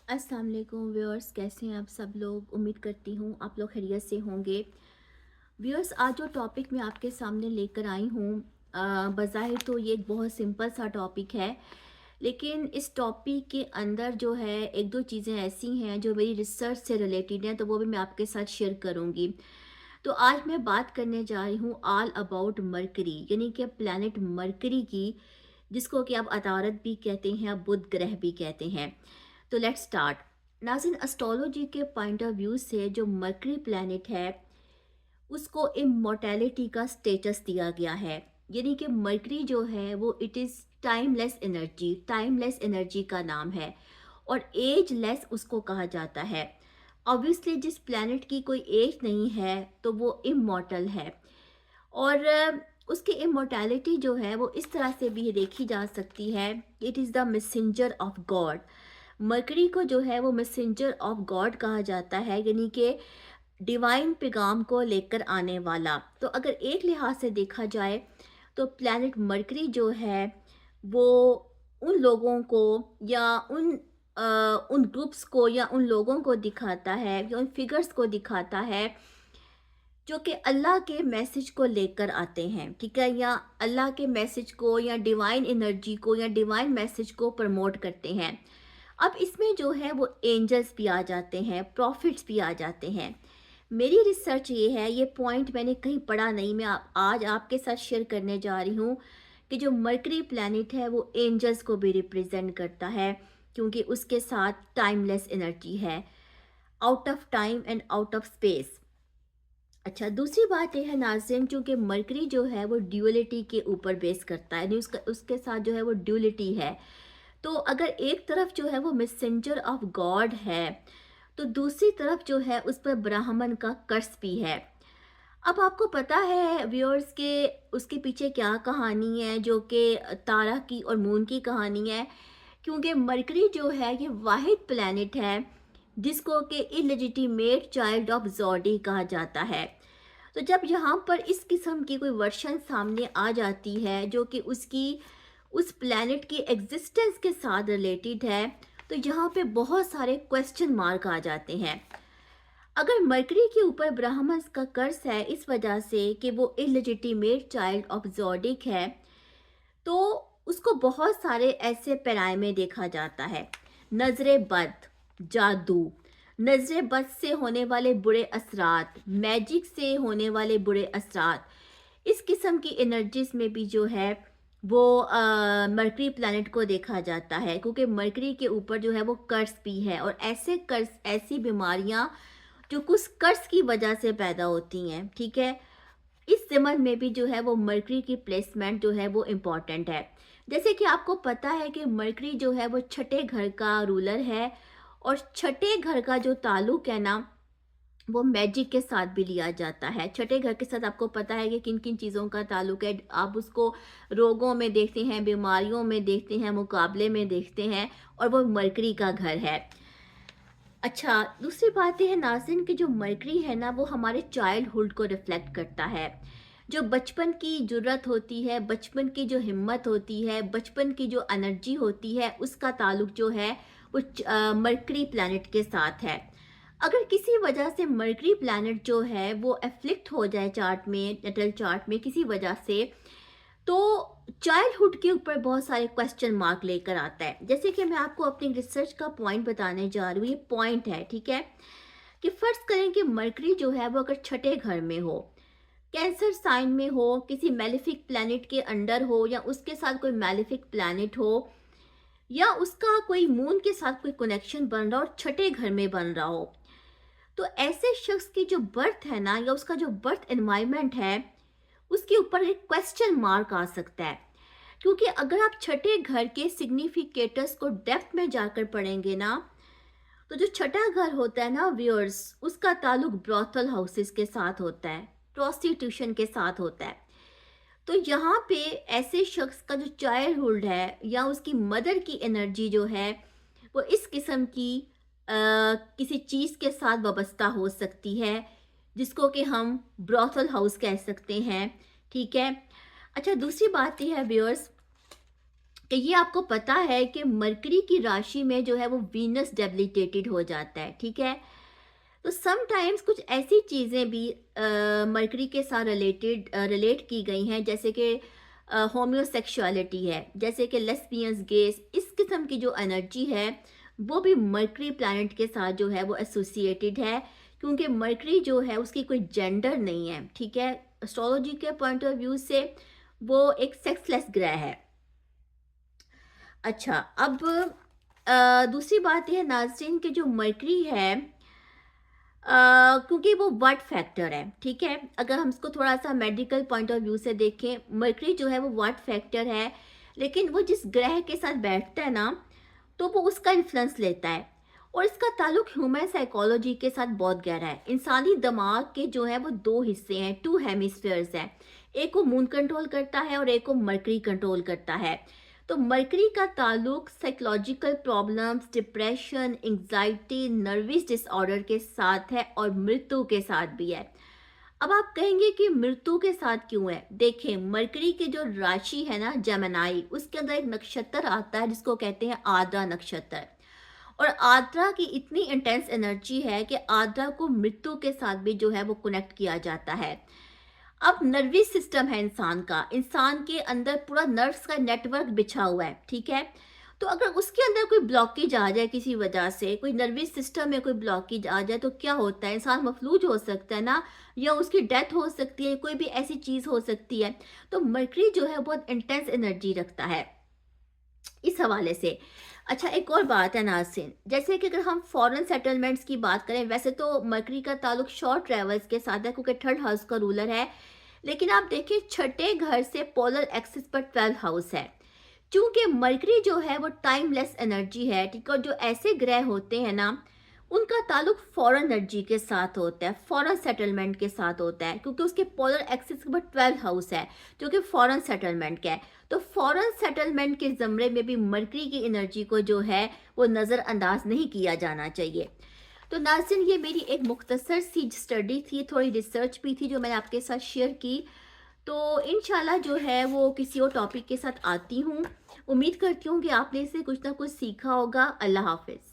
अस्सलाम वालेकुम व्यूअर्स, कैसे हैं आप सब लोग। उम्मीद करती हूँ आप लोग खैरियत से होंगे। व्यूअर्स, आज जो टॉपिक मैं आपके सामने लेकर आई हूँ, बज़ाहिर तो ये एक बहुत सिंपल सा टॉपिक है, लेकिन इस टॉपिक के अंदर जो है एक दो चीज़ें ऐसी हैं जो मेरी रिसर्च से रिलेटेड हैं, तो वो भी मैं आपके साथ शेयर करूँगी। तो आज मैं बात करने जा रही हूँ ऑल अबाउट मरकरी, यानी कि प्लैनेट मरकरी की, जिसको कि आप अतारत भी कहते हैं, आप बुध ग्रह भी कहते हैं। तो लेट्स स्टार्ट। नाज़रीन, एस्ट्रोलॉजी के पॉइंट ऑफ व्यू से जो मरकरी प्लैनेट है उसको इमॉर्टैलिटी का स्टेटस दिया गया है। यानी कि मरकरी जो है वो इट इज़ टाइमलेस एनर्जी का नाम है, और एजलेस उसको कहा जाता है। ऑब्वियसली जिस प्लैनेट की कोई एज नहीं है तो वो इमॉर्टल है। और उसकी इमॉर्टैलिटी जो है वो इस तरह से भी देखी जा सकती है, it is the messenger of God. Mercury को जो है वो मैसेंजर ऑफ गॉड कहा जाता है, यानी कि डिवाइन पैगाम को लेकर आने वाला। तो अगर एक लिहाज से देखा जाए तो प्लैनेट मरकरी जो है वो उन लोगों को या उन ग्रुप्स को या उन लोगों को दिखाता है या उन फिगर्स को दिखाता है जो कि अल्लाह के मैसेज को लेकर आते हैं, ठीक है, या अल्लाह के मैसेज को या डिवाइन एनर्जी को या डिवाइन मैसेज को प्रमोट करते हैं। अब इसमें जो है वो एंजल्स भी आ जाते हैं, प्रॉफिट्स भी आ जाते हैं। मेरी रिसर्च ये है, ये पॉइंट मैंने कहीं पढ़ा नहीं, मैं आज आपके साथ शेयर करने जा रही हूँ कि जो मरकरी प्लैनेट है वो एंजल्स को भी रिप्रेजेंट करता है, क्योंकि उसके साथ टाइमलेस एनर्जी है, out of time and out of space. अच्छा, दूसरी बात ये है नाज़रीन, क्योंकि मरकरी जो है वो ड्यूअलिटी के ऊपर बेस करता है, यानी उसका उसके साथ जो है वो ड्यूअलिटी है। तो अगर एक तरफ जो है वो मैसेंजर ऑफ गॉड है, तो दूसरी तरफ जो है उस पर ब्राह्मण का कर्स भी है। अब आपको पता है व्यूअर्स के उसके पीछे क्या कहानी है, जो कि तारा की और मून की कहानी है। क्योंकि मरकरी जो है ये वाहिद प्लैनेट है जिसको कि इलेजिटिमेट चाइल्ड ऑफ जॉडी कहा जाता है। तो जब यहाँ पर इस किस्म की कोई वर्शन सामने आ जाती है जो कि उसकी उस प्लैनेट की एग्जिस्टेंस के साथ रिलेटेड है, तो यहाँ पे बहुत सारे क्वेश्चन मार्क आ जाते हैं। अगर मरकरी के ऊपर ब्राह्मण का कर्स है इस वजह से कि वो इलेजिटिमेट चाइल्ड ऑफ जोडिक है, तो उसको बहुत सारे ऐसे पैराए में देखा जाता है। नजरे बद, जादू, नजरे बद से होने वाले बुरे असरात, मैजिक से होने वाले बुरे असरात, इस किस्म की एनर्जीज में भी जो है वो मरकरी प्लैनेट को देखा जाता है, क्योंकि मरकरी के ऊपर जो है वो कर्स भी है, और ऐसे कर्स, ऐसी बीमारियां जो कुछ कर्स की वजह से पैदा होती हैं, ठीक है, इस ज़मन में भी जो है वो मरकरी की प्लेसमेंट जो है वो इम्पॉर्टेंट है। जैसे कि आपको पता है कि मरकरी जो है वो छठे घर का रूलर है, और छठे घर का जो ताल्लुक है ना वो मैजिक के साथ भी लिया जाता है। छठे घर के साथ आपको पता है कि किन किन चीज़ों का ताल्लुक है। आप उसको रोगों में देखते हैं, बीमारियों में देखते हैं, मुकाबले में देखते हैं, और वो मरकरी का घर है। अच्छा, दूसरी बात ये है नाज़रीन कि जो मरकरी है ना वो हमारे चाइल्डहुड को रिफ्लेक्ट करता है। जो बचपन की जुर्रत होती है, बचपन की जो हिम्मत होती है, बचपन की जो एनर्जी होती है, उसका ताल्लुक जो है वो मरकरी प्लैनेट के साथ है। अगर किसी वजह से मरकरी प्लैनेट जो है वो एफ्लिक्ट हो जाए चार्ट में, नेटल चार्ट में किसी वजह से, तो चाइल्डहुड के ऊपर बहुत सारे क्वेश्चन मार्क लेकर आता है। जैसे कि मैं आपको अपनी रिसर्च का पॉइंट बताने जा रही हूँ, ये पॉइंट है, ठीक है, कि फर्ज करें कि मरकरी जो है वो अगर छठे घर में हो, कैंसर साइन में हो, किसी मेलिफिक प्लैनेट के अंडर हो, या उसके साथ कोई मेलिफिक प्लैनेट हो, या उसका कोई मून के साथ कोई कनेक्शन बन रहा हो और छठे घर में बन रहा हो, तो ऐसे शख्स की जो बर्थ है ना, या उसका जो बर्थ एनवायरनमेंट है, उसके ऊपर एक क्वेश्चन मार्क आ सकता है। क्योंकि अगर आप छठे घर के सिग्निफिकेटर्स को डेप्थ में जाकर पढ़ेंगे ना, तो जो छठा घर होता है ना व्यूअर्स, उसका ताल्लुक ब्रॉथल हाउसेस के साथ होता है, प्रोस्टिट्यूशन के साथ होता है। तो यहाँ पे ऐसे शख्स का जो चाइल्डहुड है या उसकी मदर की एनर्जी जो है वो इस किस्म की किसी चीज़ के साथ वाबस्ता हो सकती है, जिसको कि हम ब्रॉथल हाउस कह सकते हैं, ठीक है। अच्छा, दूसरी बात यह है व्यूअर्स कि ये आपको पता है कि मरकरी की राशि में जो है वो वीनस डेबिलिटेटेड हो जाता है, ठीक है? तो समटाइम्स कुछ ऐसी चीज़ें भी मरकरी के साथ रिलेट की गई हैं, जैसे कि होम्योसेक्सुअलिटी है, जैसे कि लेस्बियंस, गेस, इस किस्म की जो एनर्जी है वो भी मरकरी प्लैनेट के साथ जो है वो एसोसिएटेड है, क्योंकि मरकरी जो है उसकी कोई जेंडर नहीं है, ठीक है? एस्ट्रोलॉजी के पॉइंट ऑफ व्यू से वो एक सेक्सलेस ग्रह है। अच्छा, अब दूसरी बात ये है नाज़रीन कि जो मरकरी है, क्योंकि वो वाट फैक्टर है, ठीक है? अगर हम इसको थोड़ा-सा मेडिकल पॉइंट ऑफ व्यू से देखें, मरकरी जो है वो वाट फैक्टर है, लेकिन वो जिस ग्रह के साथ बैठता है ना, तो वो उसका इन्फ्लुएंस लेता है और इसका ताल्लुक ह्यूमन साइकोलॉजी के साथ बहुत गहरा है। इंसानी दिमाग के जो है वो 2 हिस्से हैं, 2 हेमिस्फीयर्स हैं। एक को मून कंट्रोल करता है और एक को मरकरी कंट्रोल करता है। तो मरकरी का ताल्लुक psychological problems, depression, anxiety, nervous disorder के साथ है और मृत्यु के साथ भी है। अब आप कहेंगे कि मृत्यु के साथ क्यों है? देखें, मरकरी की जो राशि है ना जमेनाई, उसके अंदर एक नक्षत्र आता है जिसको कहते हैं आद्रा नक्षत्र। और आद्रा की इतनी इंटेंस एनर्जी है कि आद्रा को मृत्यु के साथ भी जो है वो कनेक्ट किया जाता है। अब नर्वस सिस्टम है इंसान का, इंसान के अंदर पूरा नर्व्स का नेटवर्क बिछा हुआ है, ठीक है? तो अगर उसके अंदर कोई ब्लॉकेज आ जाए किसी वजह से, कोई नर्वस सिस्टम में कोई ब्लॉकेज आ जाए, तो क्या होता है? इंसान मफलूज हो सकता है ना, या उसकी डेथ हो सकती है, कोई भी ऐसी चीज़ हो सकती है। तो मरकरी जो है बहुत इंटेंस एनर्जी रखता है इस हवाले से। अच्छा, एक और बात है नाज़रीन, जैसे कि अगर हम फॉरेन सेटलमेंट्स की बात करें, वैसे तो मरकरी का ताल्लुक शॉर्ट ट्रैवल्स के साथ है क्योंकि थर्ड हाउस का रूलर है, लेकिन आप देखिए छठे घर से पोलर एक्सिस पर 12 हाउस है। चूंकि मरकरी जो है वो टाइमलेस एनर्जी है, ठीक है? और जो ऐसे ग्रह होते हैं ना, उनका ताल्लुक फॉरेन एनर्जी के साथ होता है, फॉरेन सेटलमेंट के साथ होता है, क्योंकि उसके पोलर एक्सिस पर 12 हाउस है जो कि फॉरेन सेटलमेंट का है। तो फॉरेन सेटलमेंट के ज़मरे में भी मरकरी की एनर्जी को जो है वो नज़रअंदाज नहीं किया जाना चाहिए। तो नाज़रीन, ये मेरी एक मुख्तसर सी स्टडी थी, थोड़ी रिसर्च भी थी जो मैंने आपके साथ शेयर की। तो इंशाल्लाह जो है वो किसी और टॉपिक के साथ आती हूँ। उम्मीद करती हूँ कि आपने इससे कुछ ना कुछ सीखा होगा। अल्लाह हाफ़िज़।